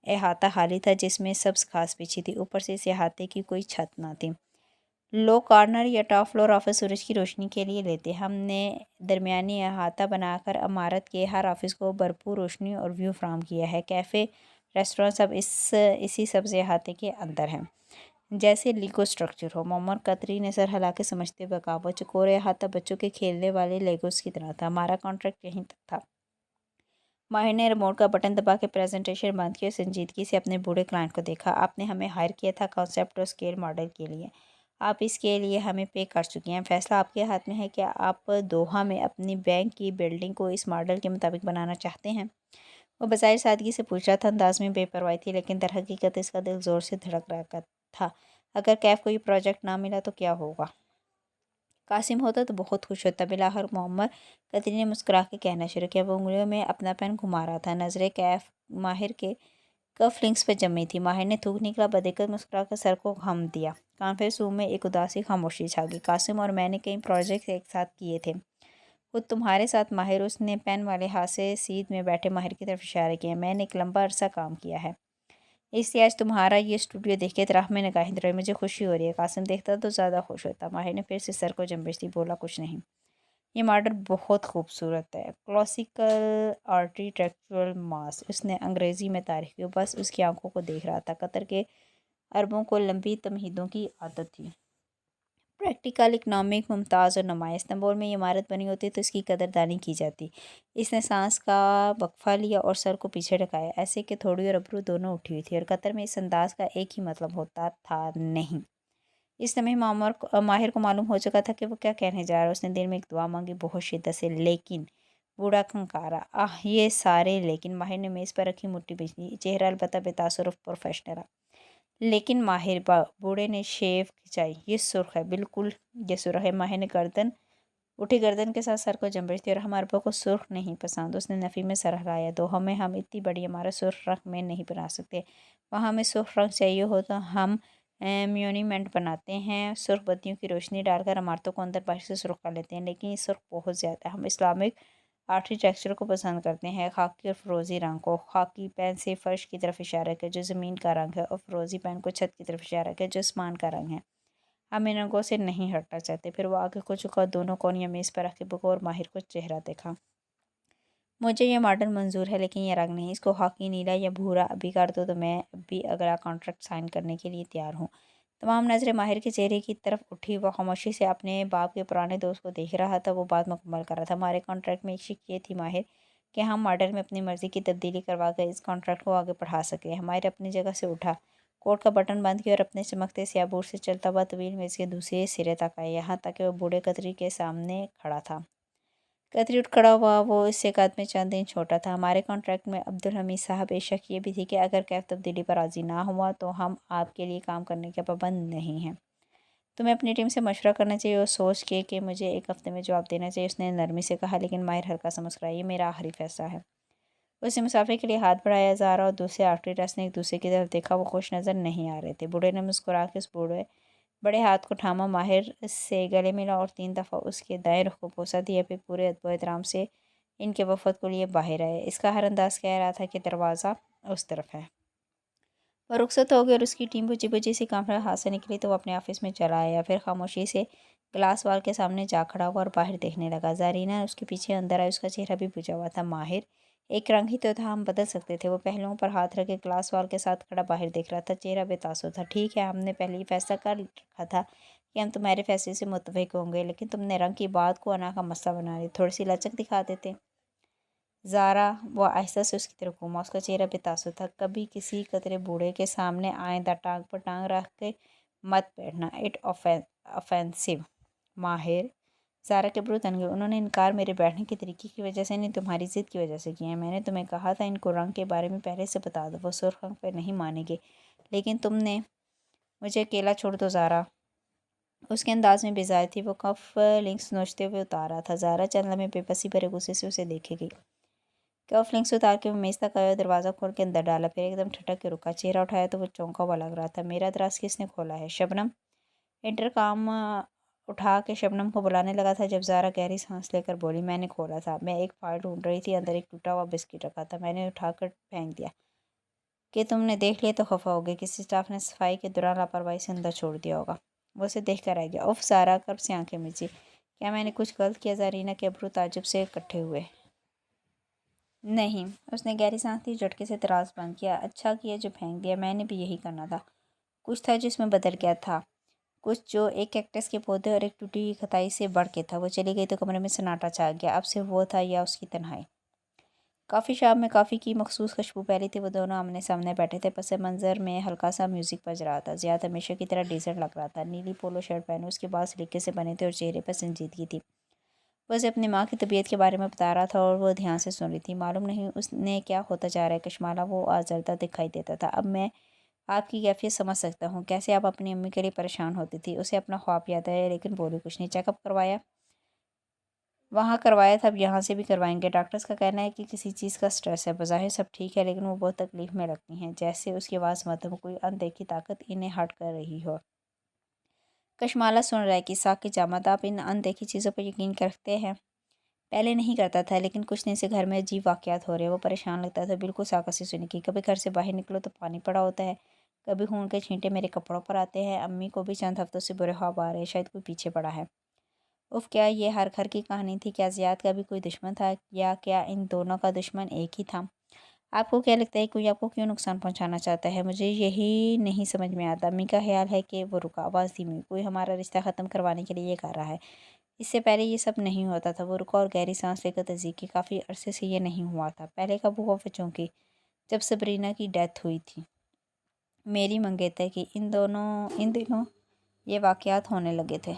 Speaker 1: अहाता खाली था जिसमें सब्ज़ घास बिछी थी। ऊपर से इस अहाते की कोई छत ना थी। लो कॉर्नर या टॉप फ्लोर ऑफिस सूरज की रोशनी के लिए लेते। हमने दरमियानी अहाता बनाकर इमारत के हर ऑफिस को भरपूर रोशनी और व्यू फ्राहम किया है। कैफ़े, रेस्टोरेंट सब इसी सब्ज़ अहाते के अंदर हैं, जैसे लीगो स्ट्रक्चर हो। मोहम्मद कतरी ने सर हिला के समझते हुए कहा, वो चौकोर अहाता बच्चों के खेलने वाले लेगोस की तरह था। हमारा कॉन्ट्रैक्ट यहीं तक था। माहिर ने रिमोट का बटन दबा के प्रेजेंटेशन बंद की और संजीदगी से अपने बूढ़े क्लाइंट को देखा। आपने हमें हायर किया था कॉन्सेप्ट और स्केल मॉडल के लिए। आप इसके लिए हमें पे कर चुके हैं। फैसला आपके हाथ में है कि आप दोहा में अपनी बैंक की बिल्डिंग को इस मॉडल के मुताबिक बनाना चाहते हैं। वो बज़ाहिर सादगी से पूछ रहा था, अंदाज में बेपरवाही थी, लेकिन दरहकीकत इसका दिल ज़ोर से धड़क रहा था। अगर कैफ को ये प्रोजेक्ट ना मिला तो क्या होगा? कासिम होता तो बहुत खुश होता। बिलाखिर मोहम्मद कतरी ने मुस्कुरा के कहना शुरू किया। वो उंगलियों में अपना पेन घुमा रहा था। नज़रें कैफ माहिर के कफ लिंक्स पर जमी थी। माहिर ने थूक निकला बदेकर मुस्कुरा कर सर को खम दिया। कॉन्फ्रेंस रूम में एक उदासी खामोशी छा गई। कासिम और मैंने कई प्रोजेक्ट एक साथ किए थे, खुद तुम्हारे साथ माहिर। उसने पेन वाले हाथ से सीट में बैठे माहिर की तरफ इशारा किया। मैंने एक लंबा अरसा काम किया है, इसलिए आज तुम्हारा ये स्टूडियो देख के तराह में निगाहें दौड़ाई। मुझे खुशी हो रही है। कासिम देखता तो ज़्यादा खुश होता। माहिर ने फिर से सर को जंबिश दी, बोला, कुछ नहीं, ये मॉडल बहुत खूबसूरत है। क्लासिकल आर्किटेक्चरल मास। उसने अंग्रेज़ी में तारीफ की। बस उसकी आंखों को देख रहा था। कतर के अरबों को लंबी तमहीदों की आदत थी। प्रैक्टिकल, इकनॉमिक, मुमताज़ और नुमाया। इस्तांबुल में ये इमारत बनी होती तो इसकी कदरदानी की जाती। इसने सांस का वक्फा लिया और सर को पीछे ढकाया, ऐसे कि थोड़ी और अबरू दोनों उठी हुई थी। और कतर में इस अंदाज का एक ही मतलब होता था, नहीं। इस समय माहिर को मालूम हो चुका था कि वो क्या कहने जा रहा है। उसने दिल में एक दुआ मांगी बहुत शिद्दत से, लेकिन बूढ़ा खंकारा। आह, ये सारे लेकिन। माहिर ने मेज़ पर रखी मुट्ठी बिजली, चेहरा अलबत्ता बेतासुर प्रोफेशनल। लेकिन माहिर बूढ़े ने शेव खिंचाई। ये सुर्ख है, बिल्कुल ये सुर्ख है। माहिर ने गर्दन के साथ सर को जंबिश दी। और हम अरबों को सुर्ख नहीं पसंद। उसने नफ़ी में सर हिलाया। दो हमें हम इतनी बड़ी इमारत सुर्ख रंग में नहीं बना सकते। वहाँ हमें सुर्ख रंग चाहिए हो तो हम म्यूनीमेंट बनाते हैं। सुर्ख बत्तियों की रोशनी डालकर इमारतों को अंदर बाहर से सुर्ख कर लेते हैं, लेकिन ये सुर्ख बहुत ज़्यादा है। हम इस्लामिक आर्किटेक्चर को पसंद करते हैं, खाकी और फ़िरोज़ी रंग को। खाकी पेन से फ़र्श की तरफ इशारा किया जो ज़मीन का रंग है, और फ़िरोज़ी पेन को छत की तरफ इशारा किया जो आसमान का रंग है। हम इन रंगों से नहीं हटना चाहते। फिर वो आगे को झुका, दोनों कोनियाँ मेज़ पर रख के बगौर माहिर को चेहरा देखा। मुझे ये मॉडल मंजूर है, लेकिन ये रंग नहीं। इसको खाकी, नीला या भूरा अभी कर दो तो मैं अभी अगला कॉन्ट्रैक्ट साइन करने के लिए तैयार हूँ। तमाम नज़रें माहिर के चेहरे की तरफ उठी। वह खामोशी से अपने बाप के पुराने दोस्त को देख रहा था। वो बात मुकम्मल कर रहा था। हमारे कॉन्ट्रैक्ट में एक शिक ये थी माहिर, कि हम मॉडल में अपनी मर्ज़ी की तब्दीली करवा कर इस कॉन्ट्रैक्ट को आगे बढ़ा सकें। माहिर अपनी जगह से उठा, कोट का बटन बंद किया और अपने चमकते स्याह बूट से चलता हुआ तवील मेज़ के दूसरे सिरे तक आया, यहाँ तक कि वह बूढ़े कतरी के सामने खड़ा था। कतरी उठ खड़ा हुआ। वो इससे कद में चंद इंच छोटा था। हमारे कॉन्ट्रैक्ट में अब्दुल हमीद साहब बेशक ये भी थी कि अगर कैफ तब्दीली पर राज़ी ना हुआ तो हम आपके लिए काम करने के पाबंद नहीं हैं। तुम्हें अपनी टीम से मशवरा करना चाहिए और सोच के कि मुझे एक हफ्ते में जवाब देना चाहिए, उसने नरमी से कहा। लेकिन माहिर हल्का सा मुस्कुराया। ये मेरा आखिरी फैसला है। उसने मुसाफिर के लिए हाथ बढ़ाया। ज़ारा और दूसरे आखिरी रस ने एक दूसरे की तरफ देखा। वो खुश नज़र नहीं आ रहे थे। बूढ़े ने मुस्कुरा के उस बड़े हाथ को थामा, माहिर से गले मिला और 3 दफ़ा उसके दाएं रुख को बोसा दिया। फिर पूरे अदब एहतराम से इनके वफद को लिए बाहर आए। इसका हर अंदाज कह रहा था कि दरवाज़ा उस तरफ है। वो रुखसत हो गई और उसकी टीम बुझी बुझी सी कॉन्फ्रेंस हाथ से निकली तो वो अपने ऑफिस में चला आया। फिर खामोशी से ग्लास वाल के सामने जा खड़ा हुआ और बाहर देखने लगा। ज़ारीना उसके पीछे अंदर आई, उसका चेहरा भी बुझा हुआ था। माहिर, एक रंग ही तो था, हम बदल सकते थे। वो पहलुओं पर हाथ रखे ग्लास वाल के साथ खड़ा बाहर देख रहा था, चेहरा बेतासुर था। ठीक है, हमने पहले ही फैसला कर रखा था कि हम तुम्हारे फैसले से मुत्तफिक होंगे, लेकिन तुमने रंग की बात को अना का मसला बना दिया। थोड़ी सी लचक दिखा देते। ज़ारा वो आहिस्ता से उसकी तरफ घूमा, उसका चेहरा बेतासुर था। कभी किसी कतरे बूढ़े के सामने आइंदा टांग पर टांग रख के मत बैठना, इट ऑफेंसिव। माहिर, ज़ारा के ब्रू तन गए। उन्होंने इनकार मेरे बैठने के तरीके की वजह से नहीं, तुम्हारी ज़िद की वजह से किया है। मैंने तुम्हें कहा था इनको रंग के बारे में पहले से बता दो, वो सुर्ख रंग पर नहीं मानेंगे, लेकिन तुमने मुझे अकेला छोड़ दो। ज़ारा, उसके अंदाज में बेजार थी। वो कफ लिंक्स नोचते हुए उतारा था। ज़ारा चंद लम्हे बेबसी भरे गुस्से से उसे देखेगी। कफ लिंक्स उतार के वो मेज़ तक आया, दरवाज़ा खोल के अंदर डाला, फिर एकदम ठटक के रुका। चेहरा उठाया तो वो चौंका हुआ लग रहा था। मेरा दराज किसने खोला है? शबनम इंटरकॉम उठा के शबनम को बुलाने लगा था जब ज़ारा गहरी सांस लेकर बोली, मैंने खोला था। मैं एक फाइल ढूंढ रही थी, अंदर एक टूटा हुआ बिस्किट रखा था, मैंने उठाकर फेंक दिया। कि तुमने देख लिया तो खफा हो गई। किसी स्टाफ ने सफाई के दौरान लापरवाही से अंदर छोड़ दिया होगा। वो उसे देख कर आ गया। उफ, ज़ारा कब से आंखें मीची। क्या मैंने कुछ गलत किया? ज़ारीना के अब्रू ताज्जुब से इकट्ठे हुए। नहीं, उसने गहरी सांस ली, झटके से इतराज़ बंद किया। अच्छा किया जो फेंक दिया, मैंने भी यही करना था। कुछ था जिसमें बदल गया था, कुछ जो एक कैक्टस के पौधे और एक टूटी हुई खताई से बढ़ के था। वो चली गई तो कमरे में सन्नाटा छा गया। अब सिर्फ वो था या उसकी तन्हाई। कॉफ़ी शॉप में कॉफ़ी की मखसूस खुशबू फैली थी। वो दोनों आमने सामने बैठे थे। पस मंज़र में हल्का सा म्यूज़िक बज रहा था। ज़ियाद हमेशा की तरह डिसेंट लग रहा था। नीली पोलो शर्ट पहने, उसके बाल सलीके से बने थे और चेहरे पर संजीदगी थी। वो उसे अपनी माँ की तबीयत के बारे में बता रहा था और वो ध्यान से सुन रही थी। मालूम नहीं उसने क्या होता जा रहा है कशमाला, वो आजरदा दिखाई देता था। अब मैं आपकी कैफियत समझ सकता हूँ, कैसे आप अपनी अम्मी के लिए परेशान होती थी। उसे अपना ख्वाब याद आया, लेकिन बोली कुछ नहीं। चेकअप करवाया? वहाँ करवाया था, अब यहाँ से भी करवाएंगे। डॉक्टर्स का कहना है कि किसी चीज़ का स्ट्रेस है। बज़ाहिर सब ठीक है, लेकिन वो बहुत तकलीफ में लगती हैं, जैसे उसकी आवाज़ मत हो, कोई अनदेखी ताकत इन्हें हर्ट कर रही हो। कशमाला सुन रहा है कि साक की जामत, आप इन अनदेखी चीज़ों पर यकीन करते हैं? पहले नहीं करता था, लेकिन कुछ दिन से घर में अजीब वाक़यात हो रहे हैं। वो परेशान लगता था। बिल्कुल साका से सुनी कि कभी घर से बाहर निकलो तो पानी पड़ा होता है, कभी खून के छींटे मेरे कपड़ों पर आते हैं। अम्मी को भी चंद हफ्तों से बुरे ख्वाब आ रहे हैं, शायद कोई पीछे पड़ा है। उफ़, क्या ये हर घर की कहानी थी? क्या ज़ियाद का भी कोई दुश्मन था, या क्या इन दोनों का दुश्मन एक ही था? आपको क्या लगता है कोई आपको क्यों नुकसान पहुंचाना चाहता है? मुझे यही नहीं समझ में आता। अम्मी का ख्याल है कि वो रुका, आवाज़ धीमी। कोई हमारा रिश्ता ख़त्म करवाने के लिए ये कर रहा है। इससे पहले ये सब नहीं होता था। वो रुका और गहरी सांस लेकर तस्दीक की। काफ़ी अरसे से ये नहीं हुआ था। पहले कब हुआ? वो चौंकी। जब सबरीना की डेथ हुई थी। मेरी मंगेतर की। इन दिनों ये वाक़यात होने लगे थे।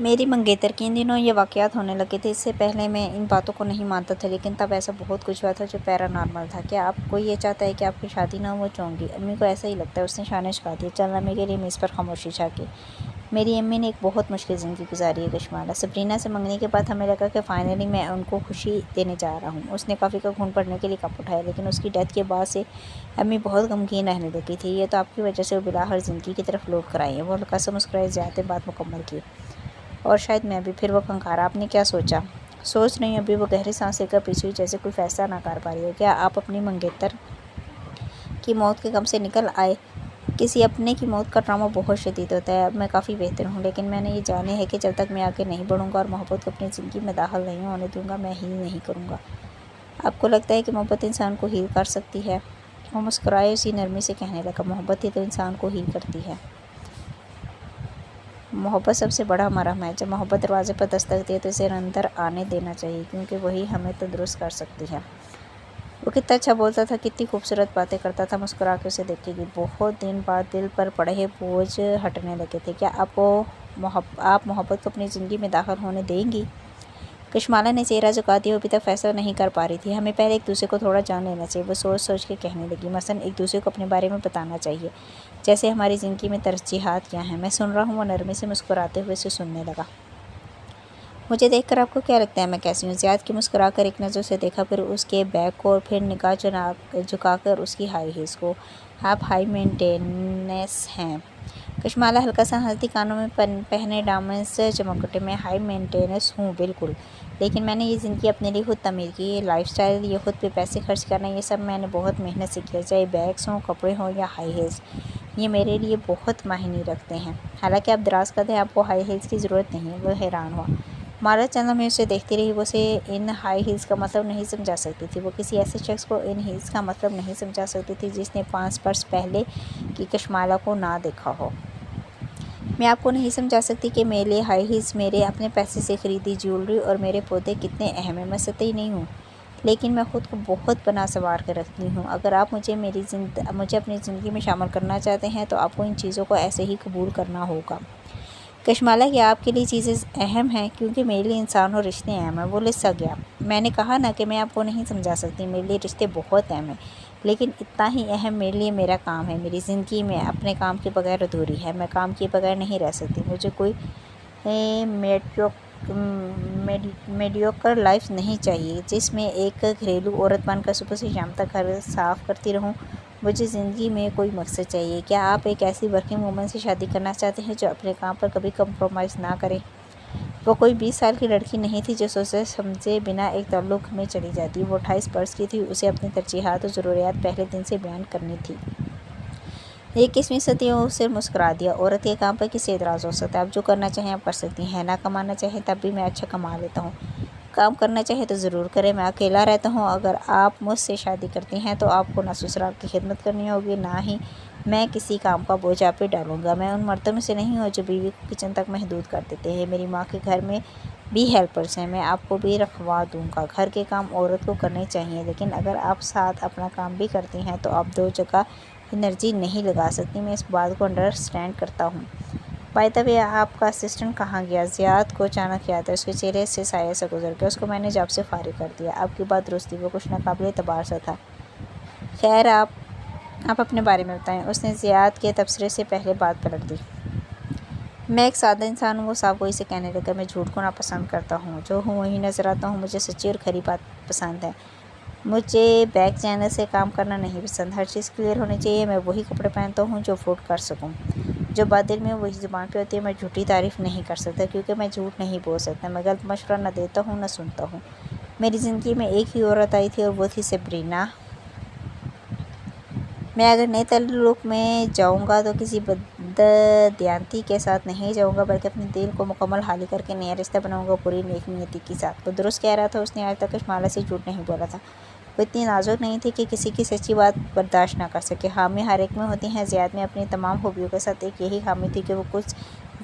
Speaker 1: मेरी मंगेतर की इन दिनों ये वाक़यात होने लगे थे। इससे पहले मैं इन बातों को नहीं मानता था, लेकिन तब ऐसा बहुत कुछ हुआ था जो पैरानॉर्मल था। क्या आप कोई ये चाहता है कि आपकी शादी ना हो? चौंकी। अम्मी को ऐसा ही लगता है, उसने शान झुका दिया। चल अम्मी के लिए मेज़ पर खामोशी छा गई। मेरी अम्मी ने एक बहुत मुश्किल ज़िंदगी गुजारी है कशमाला। सबरीना से मंगने के बाद हमें लगा कि फ़ाइनली मैं उनको खुशी देने जा रहा हूँ। उसने कॉफ़ी का घूंट पड़ने के लिए कप उठाया, लेकिन उसकी डेथ के बाद से अम्मी बहुत गमगीन रहने लगी थी। ये तो आपकी वजह से वो बिलाहर ज़िंदगी की तरफ लौट कर आई है। वो हल्का सा मुस्कुराए। ज़्यादा बात मुकम्मल की। और शायद मैं भी। फिर वो खंखारा, आपने क्या सोचा? सोच नहीं, अभी वो गहरी सांस लेकर पीछे हुई, जैसे कोई फैसला ना कर पा रही हो। क्या आप अपनी मंगेतर की मौत के गम से निकल आए? किसी अपने की मौत का ट्रॉमा बहुत शदीद होता है। अब मैं काफ़ी बेहतर हूँ, लेकिन मैंने ये जाने है कि जब तक मैं आगे नहीं बढ़ूँगा और मोहब्बत को अपनी ज़िंदगी में दाखिल नहीं होने दूँगा, मैं हील नहीं करूँगा। आपको लगता है कि मोहब्बत इंसान को हील कर सकती है? वो मुस्कुराए, उसी नरमी से कहने लगा, मोहब्बत ही तो इंसान को हील करती है। मोहब्बत सबसे बड़ा मरहम है। जब मोहब्बत दरवाजे पर दस्तक दे तो इसे अंदर आने देना चाहिए, क्योंकि वही हमें तंदुरुस्त कर सकती है। वो कितना अच्छा बोलता था, कितनी खूबसूरत बातें करता था। मुस्कुरा के उसे देखेगी। बहुत दिन बाद दिल पर पड़े बोझ हटने लगे थे। क्या आप मोहब्बत को अपनी ज़िंदगी में दाखिल होने देंगी? कशमाला ने चेहरा झुका दिया। वो अभी तक फैसला नहीं कर पा रही थी। हमें पहले एक दूसरे को थोड़ा जान लेना चाहिए। वो सोच सोच के कहने लगी, मसलन एक दूसरे को अपने बारे में बताना चाहिए, जैसे हमारी ज़िंदगी में तरजीहात क्या हैं। मैं सुन रहा हूँ। वो नरमी से मुस्कुराते हुए उसे सुनने लगा। मुझे देखकर आपको क्या लगता है मैं कैसी हूँ? ज़ियाद की मुस्कुराकर एक नज़र से देखा, फिर उसके बैग को, और फिर निगाह झुकाकर उसकी हाई हील्स को। आप हाई मेंटेनेंस हैं। کشمالہ ہلکا سا ہنستی، کانوں میں پہنے ڈائمنڈز، چمکٹے میں ہائی مینٹیننس ہوں بالکل، لیکن میں نے یہ زندگی اپنے لیے خود تعمیر کی، یہ لائف سٹائل، یہ خود پہ پیسے خرچ کرنا، یہ سب میں نے بہت محنت سے کیا، چاہے بیگس ہوں، کپڑے ہوں یا ہائی ہیلز، یہ میرے لیے بہت معنی رکھتے ہیں۔ حالانکہ آپ دراز قد ہیں، آپ کو ہائی ہیلز کی ضرورت نہیں۔ وہ حیران ہوا۔ مارا چندہ میں اسے دیکھتی رہی، وہ اسے ان ہائی ہیلز کا مطلب نہیں سمجھا سکتی تھی، وہ کسی ایسے شخص کو ان ہیلز کا مطلب نہیں سمجھا سکتی تھی جس نے 5 برس پہلے کی کشمالہ کو نہ دیکھا ہو۔ میں آپ کو نہیں سمجھا سکتی کہ میرے لیے ہائی ہیلز، میرے اپنے پیسے سے خریدی جیولری اور میرے پودے کتنے اہم ہیں۔ میں سطحی نہیں ہوں، لیکن میں خود کو بہت پناہ سنوار کر رکھتی ہوں۔ اگر آپ مجھے اپنی زندگی میں شامل کرنا چاہتے ہیں تو آپ کو ان چیزوں کو ایسے ہی قبول کرنا ہوگا۔ کشمالہ، کیا آپ کے لیے چیزیں اہم ہیں؟ کیونکہ میرے لیے انسان اور رشتے اہم ہیں۔ وہ لسا گیا۔ میں نے کہا نا کہ میں آپ کو نہیں سمجھا سکتی، میرے لیے رشتے بہت اہم ہیں، لیکن اتنا ہی اہم میرے لیے میرا کام ہے۔ میری زندگی میں اپنے کام کے بغیر ادھوری ہے، میں کام کیے بغیر نہیں رہ سکتی۔ مجھے کوئی میڈیوکر لائف نہیں چاہیے جس میں ایک گھریلو عورت بن کر صبح سے شام تک گھر صاف کرتی رہوں۔ مجھے زندگی میں کوئی مقصد چاہیے۔ کیا آپ ایک ایسی ورکنگ وومن سے شادی کرنا چاہتے ہیں جو اپنے کام پر کبھی کمپرومائز نہ کرے؟ وہ کوئی 20 سال کی لڑکی نہیں تھی جو سوچے سمجھے بنا ایک تعلق میں چلی جاتی۔ وہ 28 برس کی تھی، اسے اپنی ترجیحات اور ضروریات پہلے دن سے بیان کرنی تھی۔ 21ویں صدی نے اسے مسکرا دیا۔ عورت کے کام پر کسے اعتراض ہو سکتا ہے؟ آپ جو کرنا چاہیں آپ کر سکتی ہیں، نہ کمانا چاہیں تب بھی میں اچھا کما لیتا ہوں۔ کام کرنا چاہیں تو ضرور کریں، میں اکیلا رہتا ہوں۔ اگر آپ مجھ سے شادی کرتی ہیں تو آپ کو نہ سسرال کی خدمت کرنی ہوگی، نہ ہی میں کسی کام کا بوجھ آپ پہ ڈالوں گا۔ میں ان مردوں میں سے نہیں ہوں جو بیوی کو کچن تک محدود کر دیتے ہیں۔ میری ماں کے گھر میں بھی ہیلپرز ہیں، میں آپ کو بھی رکھوا دوں گا۔ گھر کے کام عورت کو کرنے چاہیے، لیکن اگر آپ ساتھ اپنا کام بھی کرتی ہیں تو آپ 2 جگہ انرجی نہیں لگا سکتی۔ میں اس بات کو انڈرسٹینڈ کرتا ہوں۔ بائی دا وے، آپ کا اسسٹنٹ کہاں گیا؟ زیاد کو اچانک یاد ہے، اس کے چہرے سے سایہ سا گزر گیا۔ اس کو میں نے جاب سے فارغ کر دیا۔ آپ کی بات درست تھی، وہ کچھ ناقابل اعتبار سا تھا۔ خیر، آپ اپنے بارے میں بتائیں۔ اس نے زیاد کے تبصرے سے پہلے بات پلٹ دی۔ میں ایک سادہ انسان ہوں، وہ صاف گوئی سے کہنے لگا۔ میں جھوٹ کو ناپسند کرتا ہوں، جو ہوں وہی نظر آتا ہوں۔ مجھے سچی اور کھری بات پسند ہے۔ مجھے بیک چینل سے کام کرنا نہیں پسند۔ ہر چیز کلیئر ہونی چاہیے۔ میں وہی کپڑے پہنتا ہوں جو افورڈ کر سکوں۔ جو بات دل میں وہی زبان پہ ہوتی ہے۔ میں جھوٹی تعریف نہیں کر سکتا کیونکہ میں جھوٹ نہیں بول سکتا۔ میں غلط مشورہ نہ دیتا ہوں نہ سنتا ہوں۔ میری زندگی میں ایک ہی عورت آئی تھی اور وہ تھی سبرینا۔ میں اگر نئے تعلق میں جاؤں گا تو کسی بددیانتی کے ساتھ نہیں جاؤں گا، بلکہ اپنے دل کو مکمل خالی کر کے نیا رشتہ بناؤں گا، پوری نیک نیتی کے ساتھ۔ وہ درست کہہ رہا تھا۔ اس نے آج تک کشمالہ سے جھوٹ نہیں بولا تھا۔ وہ اتنی نازک نہیں تھی کہ کسی کی سچی بات برداشت نہ کر سکے۔ خامیاں ہر ایک میں ہوتی ہیں۔ زیاد میں اپنی تمام خوبیوں کے ساتھ ایک یہی خامی تھی کہ وہ کچھ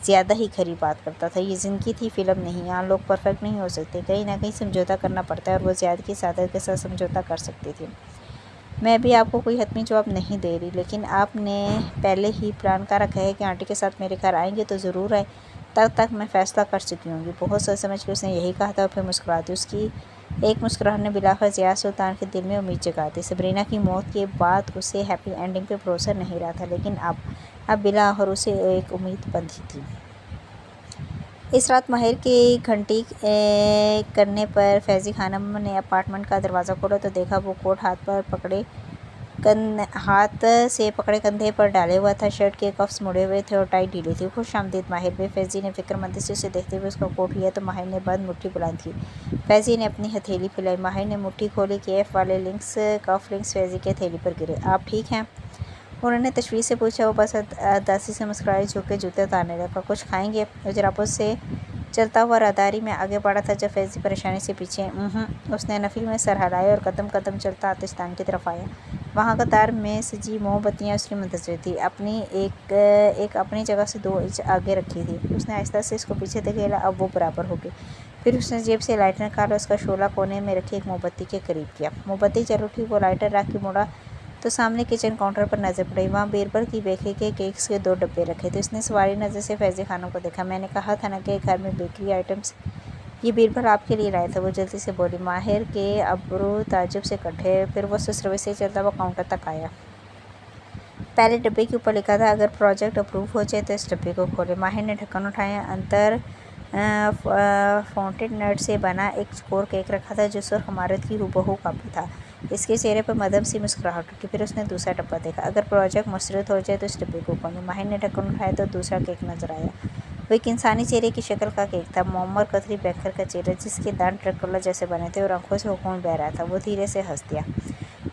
Speaker 1: زیادہ ہی کھری بات کرتا تھا۔ یہ زندگی تھی، فلم نہیں۔ یہاں لوگ پرفیکٹ نہیں ہو سکتے، کہیں نہ کہیں سمجھوتہ کرنا پڑتا ہے، اور وہ زیاد کی سعادت کے ساتھ سمجھوتہ کر سکتی تھی۔ میں بھی آپ کو کوئی حتمی جواب نہیں دے رہی، لیکن آپ نے پہلے ہی پلان کر رکھا ہے کہ آنٹی کے ساتھ میرے گھر آئیں گے تو ضرور آئیں۔ تب تک میں فیصلہ کر چکی ہوں گی۔ بہت سوچ سمجھ کے اس نے یہی کہا تھا اور پھر مسکرا دی۔ اس کی ایک مسکراہٹ نے بلاخر زیاد سلطان کے دل میں امید جگا دی۔ سبرینا کی موت کے بعد اسے ہیپی اینڈنگ پہ بھروسہ نہیں رہا تھا، لیکن اب بالآخر اسے ایک امید بندھی تھی۔ اس رات ماہر کی گھنٹی کرنے پر فیضی خانم نے اپارٹمنٹ کا دروازہ کھولا تو دیکھا وہ کوٹ ہاتھ سے پکڑے کندھے پر ڈالے ہوا تھا۔ شرٹ کے کفس مڑے ہوئے تھے اور ٹائی ڈھیلی تھی۔ خوش آمدید ماہر بھائی، فیضی نے فکر مندی سے اسے دیکھتے ہوئے اس کا کوٹ لیا تو ماہر نے بند مٹھی بلند کی۔ فیضی نے اپنی ہتھیلی پھیلائی۔ ماہر نے مٹھی کھولی۔ کیف والے کف لنکس فیضی کی ہتھیلی پر گرے۔ آپ ٹھیک ہیں؟ انہوں نے تشویش سے پوچھا۔ وہ بس اداسی سے مسکرائی، جھک کے جوتے اتارنے لگا۔ کچھ کھائیں گے؟ اجراپو سے چلتا ہوا راہداری میں آگے بڑھا تھا جب فیضی پریشانی سے پیچھے اس نے نفل میں سر ہلایا اور قدم قدم چلتا آتش دان کی طرف آیا۔ وہاں قطار میں سجی موم بتیاں اس کے منتظر تھیں۔ ایک اپنی جگہ سے 2 انچ آگے رکھی تھی۔ اس نے آہستہ سے اس کو پیچھے دھکیلا۔ اب وہ برابر ہو گئی۔ پھر اس نے جیب سے لائٹر نکالا، اس کا شعلہ کونے میں رکھی ایک موم بتی کے قریب کیا۔ موم بتی جل اٹھی۔ وہ لائٹر رکھ کے مڑا تو سامنے کچن کاؤنٹر پر نظر پڑی۔ وہاں بیربل کی بیکری کے کیکس کے 2 ڈبے رکھے تھے۔ اس نے سواری نظر سے فیضی خانم کو دیکھا۔ میں نے کہا تھا نا کہ گھر میں بیکری آئٹمز، یہ بیربل آپ کے لیے لایا تھا، وہ جلدی سے بولی۔ ماہر کے ابرو تعجب سے کٹے۔ پھر وہ سست روی سے چلتا ہوا کاؤنٹر تک آیا۔ پہلے ڈبے کے اوپر لکھا تھا، اگر پروجیکٹ اپروو ہو جائے تو اس ڈبے کو کھولیں۔ ماہر نے ڈھکن اٹھایا۔ اندر فونٹن نٹ سے بنا ایک چکور کیک رکھا تھا جو سرخ عمارت کی ہو بہو کاپی تھا۔ اس کے چہرے پر مدھم سی مسکراہٹ اٹھی۔ پھر اس نے دوسرا ڈبہ دیکھا۔ اگر پروجیکٹ مسرت ہو جائے تو اس ڈبے کو کھولوں۔ ماہر نے ڈھکن اٹھایا تو دوسرا کیک نظر آیا۔ وہ ایک انسانی چہرے کی شکل کا کیک تھا، معمر کتری بینکر کا چہرہ جس کے دانت ٹرکولہ جیسے بنے تھے اور آنکھوں سے خون بہہ رہا تھا۔ وہ دھیرے سے ہنس دیا۔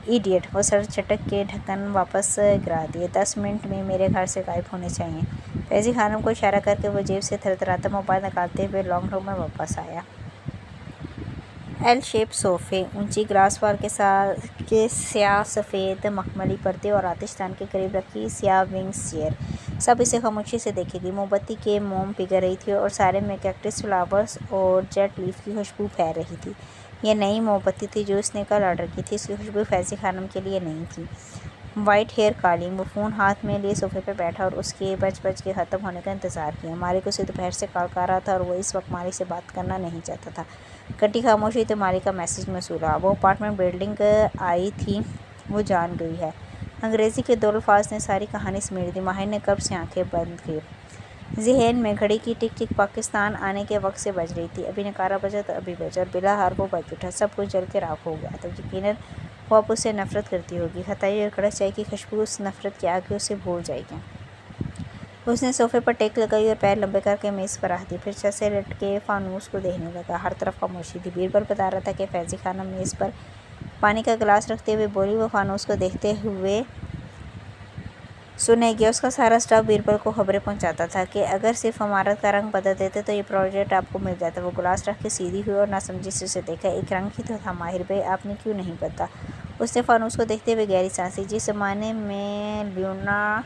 Speaker 1: ایڈیٹ! وہ سر جھٹک کے ڈھکن واپس گرا دیا۔ 10 منٹ میں میرے گھر سے غائب ہونے چاہئیں۔ فیضی خانم کو اشارہ کر کے وہ جیب سے تھرتھراتا موبائل نکالتے ہوئے لانگ روم میں واپس آیا۔ ایل شیپ صوفے، اونچی گلاس وال کے سیاہ سفید مخملی پردے اور آتش دان کے قریب رکھی سیاہ ونگز چیئر۔ سب اسے خاموشی سے دیکھے گی۔ موم بتی کے موم پگھل رہی تھی اور سارے میں کیکٹس فلاورز اور جیٹ لیف کی خوشبو پھیل رہی تھی۔ یہ نئی موم بتی تھی جو اس نے کل آرڈر کی تھی۔ اس کی خوشبو فیضی خانم کے لیے نئی تھی۔ وائٹ ہیئر قالین۔ وہ فون ہاتھ میں لیے صوفے پہ بیٹھا اور اس کے بج کے ختم ہونے کا انتظار کیا۔ مالک اسے دوپہر سے کال کر رہا تھا اور وہ اس وقت مالک سے بات کرنا نہیں چاہتا تھا۔ گھنٹی خاموش ہوئی تو مالک کا میسج موصول ہوا۔ وہ اپارٹمنٹ بلڈنگ آئی تھی، وہ جان گئی ہے۔ انگریزی کے 2 الفاظ نے ساری کہانی سمیٹ دی۔ ماہر نے قبر سے آنکھیں بند کی۔ ذہن میں گھڑی کی ٹک ٹک پاکستان آنے کے وقت سے بج رہی تھی۔ ابھی نکارہ بجا تو ابھی بجا اور بلاخر وہ بج اٹھا۔ سب کچھ جل کے راکھ ہو گیا تھا۔ یقیناً وہ اب اس سے نفرت کرتی ہوگی۔ کھٹائی اور کڑک چائے کی خوشبو اس نفرت کے آگے اسے بھول جائے گی۔ اس نے صوفے پر ٹیک لگائی اور پیر لمبے کر کے میز پر رکھ دیے۔ پھر چھت سے لٹکے فانوس کو دیکھنے لگا۔ ہر طرف خاموشی تھی۔ بیربل بتا رہا تھا کہ فیضی خانم میز پر پانی کا گلاس رکھتے ہوئے بولی۔ وہ فانوس کو دیکھتے ہوئے سنے گیا۔ اس کا سارا اسٹاف بیربل کو خبریں پہنچاتا تھا کہ اگر صرف عمارت کا رنگ بدل دیتے تو یہ پروجیکٹ آپ کو مل جاتا۔ وہ گلاس رکھ کے سیدھی ہوئی اور ناسمجھی سے اسے دیکھا۔ ایک رنگ ہی تو تھا ماہر بھائی، آپ نے کیوں نہیں بدلا؟ اس نے فانوس کو دیکھتے ہوئے گہری سانس لی۔ جس زمانے میں لیونارڈو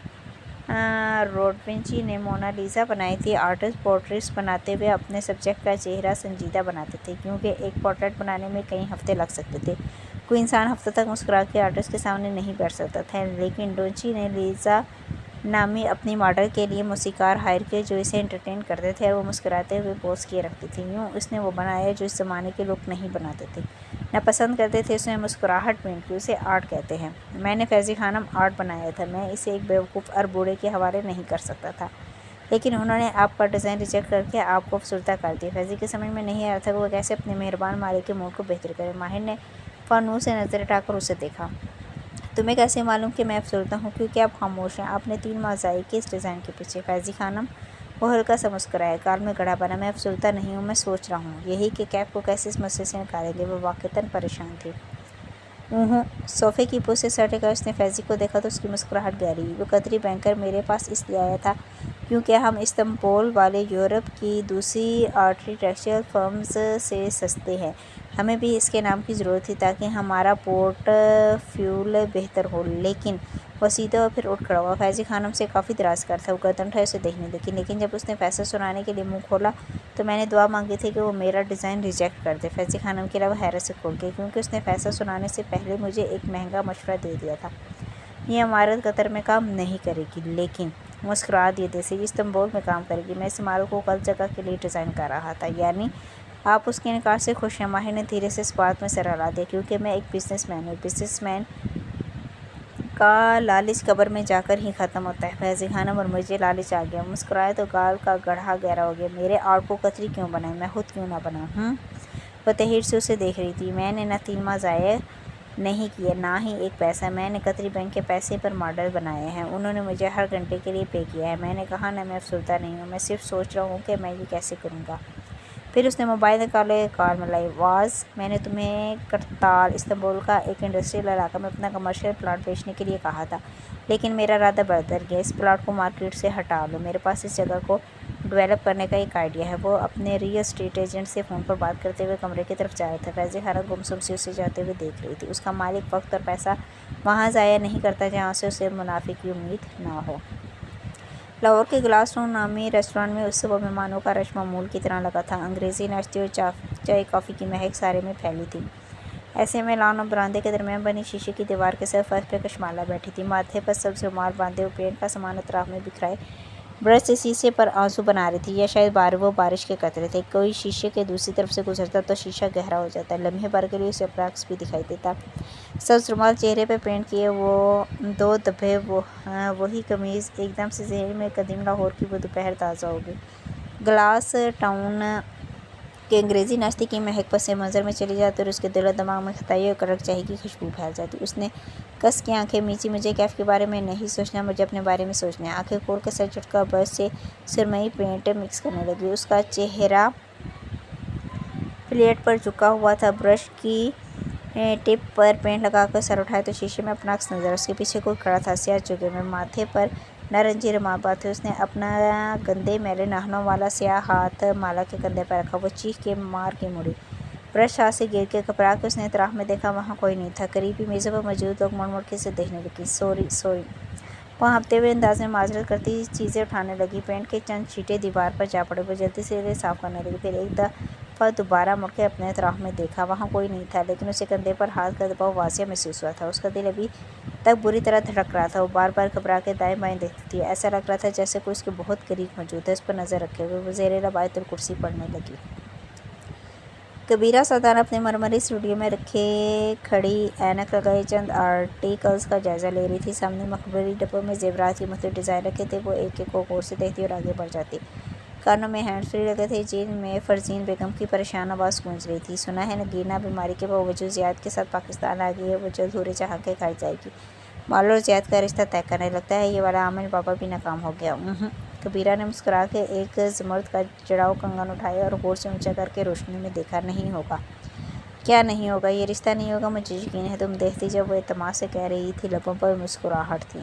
Speaker 1: نے مونا لیزا بنائی تھی، آرٹسٹ پورٹریٹس بناتے ہوئے اپنے سبجیکٹ کا چہرہ سنجیدہ بناتے تھے کیونکہ ایک پورٹریٹ بنانے میں کئی ہفتے لگ سکتے تھے۔ کوئی انسان ہفتوں تک مسکرا کے آرٹسٹ کے سامنے نہیں بیٹھ سکتا تھا۔ لیکن ڈونچی نے لیزا نامی اپنی ماڈل کے لیے موسیقار ہائر کیے جو اسے انٹرٹین کرتے تھے اور وہ مسکراتے ہوئے پوز کیے رکھتی تھی۔ یوں اس نے وہ بنایا جو اس زمانے کے لوگ نہیں بناتے تھے، ناپسند کرتے تھے۔ اس نے مسکراہٹ پینٹ کی، اسے آرٹ کہتے ہیں۔ میں نے فیضی خانم آرٹ بنایا تھا، میں اسے ایک بیوقوف عرب بوڑھے کے حوالے نہیں کر سکتا تھا، لیکن انہوں نے آپ کا ڈیزائن ریجیکٹ کر کے آپ کو افسردہ کر دیا۔ فیضی کے سمجھ میں نہیں آ رہا تھا کہ وہ کیسے اپنے مہربان مالک کے موڈ کو بہتر کرے۔ ماہر نے فانوس سے نظر ہٹا کر اسے دیکھا۔ تمہیں کیسے معلوم کہ میں افسردہ ہوں؟ کیونکہ آپ خاموش ہیں۔ آپ نے 3 ماہ ضائع کیے اس ڈیزائن کے پیچھے۔ فیضی خانم وہ ہلکا سا مسکرایا، گال میں گڑھا بنا۔ میں افسردہ نہیں ہوں، میں سوچ رہا ہوں یہی کہ کیف کو کیسے اس مسئلے سے نکالیں گے۔ وہ واقعتاً پریشان تھی۔ صوفے کی پشت سے سر ٹکایا۔ اس نے فیضی کو دیکھا تو اس کی مسکراہٹ گہری ہوئی۔ وہ قطری بینکر میرے پاس اس لیے آیا تھا کیونکہ ہم استنبول والے یورپ کی دوسری آرکیٹیکچرل فرمز سے سستے ہیں۔ ہمیں بھی اس کے نام کی ضرورت تھی تاکہ ہمارا پورٹ فولیو بہتر ہو۔ لیکن وہ سیدھا اور پھر اٹھ کھڑا ہوا۔ فیضی خانم سے کافی دراز کار تھا۔ وہ گردن اٹھائے اسے دیکھنے لگی۔ لیکن جب اس نے فیصلہ سنانے کے لیے منہ کھولا تو میں نے دعا مانگی تھی کہ وہ میرا ڈیزائن ریجیکٹ کر دے۔ فیضی خانم کے لب حیرت سے کھل گئے کیونکہ اس نے فیصلہ سنانے سے پہلے مجھے ایک مہنگا مشورہ دے دیا تھا۔ یہ عمارت قطر میں کام نہیں کرے گی، لیکن مسکرا دیا جیسے یہ استنبول میں کام کرے گی۔ میں اس عمارت کو غلط جگہ کے لیے ڈیزائن کر رہا تھا۔ یعنی آپ اس کے انکار سے خوش ہیں؟ ماہر نے دھیرے سے اس بات میں سر ہلا دیا۔ کیونکہ میں ایک بزنس مین ہوں۔ بزنس مین کا لالچ قبر میں جا کر ہی ختم ہوتا ہے فیضی خانم، اور مجھے لالچ آ گیا۔ مسکرائے تو گال کا گڑھا گہرا ہو گیا۔ میرے آرٹ کو قطری کیوں بنائیں؟ میں خود کیوں نہ بناؤں؟ وہ تحیر سے اسے دیکھ رہی تھی۔ میں نے نہ 3 ماہ ضائع نہیں کیے، نہ ہی ایک پیسہ۔ میں نے قطری بینک کے پیسے پر ماڈل بنائے ہیں۔ انہوں نے مجھے ہر گھنٹے کے لیے پے کیا ہے۔ میں نے کہا نا، میں افسردہ نہیں ہوں، میں صرف سوچ رہا ہوں کہ میں یہ کیسے کروں گا۔ پھر اس نے موبائل نکالا اور ایک کال ملائی۔ واز، میں نے تمہیں کرتال استنبول کا ایک انڈسٹریل علاقہ میں اپنا کمرشل پلاٹ بیچنے کے لیے کہا تھا، لیکن میرا ارادہ بدل گیا۔ اس پلاٹ کو مارکیٹ سے ہٹا لو۔ میرے پاس اس جگہ کو ڈیولپ کرنے کا ایک آئیڈیا ہے۔ وہ اپنے ریئل اسٹیٹ ایجنٹ سے فون پر بات کرتے ہوئے کمرے کی طرف جا رہا تھا۔ فیضی خانم گمسم سی اسے جاتے ہوئے دیکھ رہی تھی۔ اس کا مالک وقت اور پیسہ وہاں ضائع نہیں کرتا جہاں سے اسے منافع کی امید نہ ہو۔ لاہور کے گلاس روم نامی ریسٹورانٹ میں اس صبح مہمانوں کا رش معمول کی طرح لگا تھا۔ انگریزی ناشتے اور چائے کافی کی مہک سارے میں پھیلی تھی۔ ایسے میں لان اور برآمدے کے درمیان بنی شیشے کی دیوار کے ساتھ فرش پہ کشمالہ بیٹھی تھی، ماتھے پر سبز رومال باندھے اور پینٹ کا سامان اطراف میں بکھرائے برش سے شیشے پر آنسو بنا رہی تھی، یا شاید وہ بارش کے قطرے تھے۔ کوئی شیشے کے دوسری طرف سے گزرتا تو شیشہ گہرا ہو جاتا، لمحے بھر کے لیے اسے اپنا عکس بھی دکھائی دیتا۔ سبز رومال چہرے پہ پینٹ کیے، وہ 2 دھبے، وہی قمیض، ایک دم سے ذہن میں قدیم لاہور کی وہ دوپہر تازہ ہو گئی۔ گلاس ٹاؤن کہ انگریزی ناشتے کی مہک پس منظر میں چلی جاتی اور اس کے دل و دماغ میں خطائی اور کڑک چاہی کی خوشبو پھیل جاتی۔ اس نے کس کی آنکھیں میچی۔ مجھے کیف کے بارے میں نہیں سوچنا، مجھے اپنے بارے میں سوچنا ہے۔ آنکھیں کھول کر سر جھٹکا اور برش سے سرمئی پینٹ مکس کرنے لگی۔ اس کا چہرہ پلیٹ پر جھکا ہوا تھا۔ برش کی ٹپ پر پینٹ لگا کر سر اٹھایا تو شیشے میں اپنا عکس نظر۔ اس کے پیچھے کوئی کھڑا تھا، سیاہ جوگے میں، ماتھے پر نارنجی رومال تھے۔ اس نے اپنا گندے میلے ناخنوں والا سیاہ ہاتھ مالا کے کندھے پر رکھا۔ وہ چیخ کے مار کے مڑی۔ برش ہاتھ سے گر کے گھبرا کے اس نے اطراف میں دیکھا، وہاں کوئی نہیں تھا۔ قریبی میزوں پر موجود لوگ مڑ مڑ کے اسے دیکھنے لگے۔ سوری سوری، وہ ہانپتے ہوئے انداز میں معذرت کرتی چیزیں اٹھانے لگی۔ پینٹ کے چند چھینٹے دیوار پر جا پڑے۔ وہ جلدی سے انہیں صاف کرنے لگی، پھر ایک دفعہ دوبارہ مڑ کے اپنے اطراف میں دیکھا، وہاں کوئی نہیں تھا، لیکن اسے کندھے پر ہاتھ کا دباؤ واضح محسوس ہوا تھا۔ اس کا دل ابھی تک بری طرح دھڑک رہا تھا۔ وہ بار بار گھبرا کے دائیں بائیں دیکھتی تھی، ایسا لگ رہا تھا جیسے کوئی اس کے بہت قریب موجود ہے۔ اس پر نظر رکھے ہوئے وہ زیر لب آیت الکرسی پڑھنے لگی۔ کبیرہ سلطان اپنے مرمری اسٹوڈیو میں رکھے کھڑی اینک لگائے چند آرٹیکلز کا جائزہ لے رہی تھی۔ سامنے مخملی ڈبوں میں زیورات کے مختلف ڈیزائن رکھے تھے۔ وہ ایک ایک کو غور سے دیکھتی اور آگے بڑھ جاتی۔ کانوں میں ہینڈ فری لگے تھے جن میں فرزین بیگم کی پریشان آواز گونج رہی تھی۔ سنا ہے نگینا بیماری کے باوجود زیاد کے ساتھ پاکستان آ گئی ہے، وہ جلد حور جہاں کے گھر جائے گی۔ مال اور زیاد کا رشتہ طے کرنے لگتا ہے، یہ والا عامل بابا بھی ناکام ہو گیا۔ کبیرہ نے مسکرا کے ایک زمرد کا جڑاؤ کنگن اٹھایا اور غور سے اونچا کر کے روشنی میں دیکھا۔ نہیں ہوگا۔ کیا نہیں ہوگا؟ یہ رشتہ نہیں ہوگا، مجھے یقین ہے، تم دیکھتی جب وہ اعتماد سے کہہ رہی تھی، لبوں پر مسکراہٹ تھی۔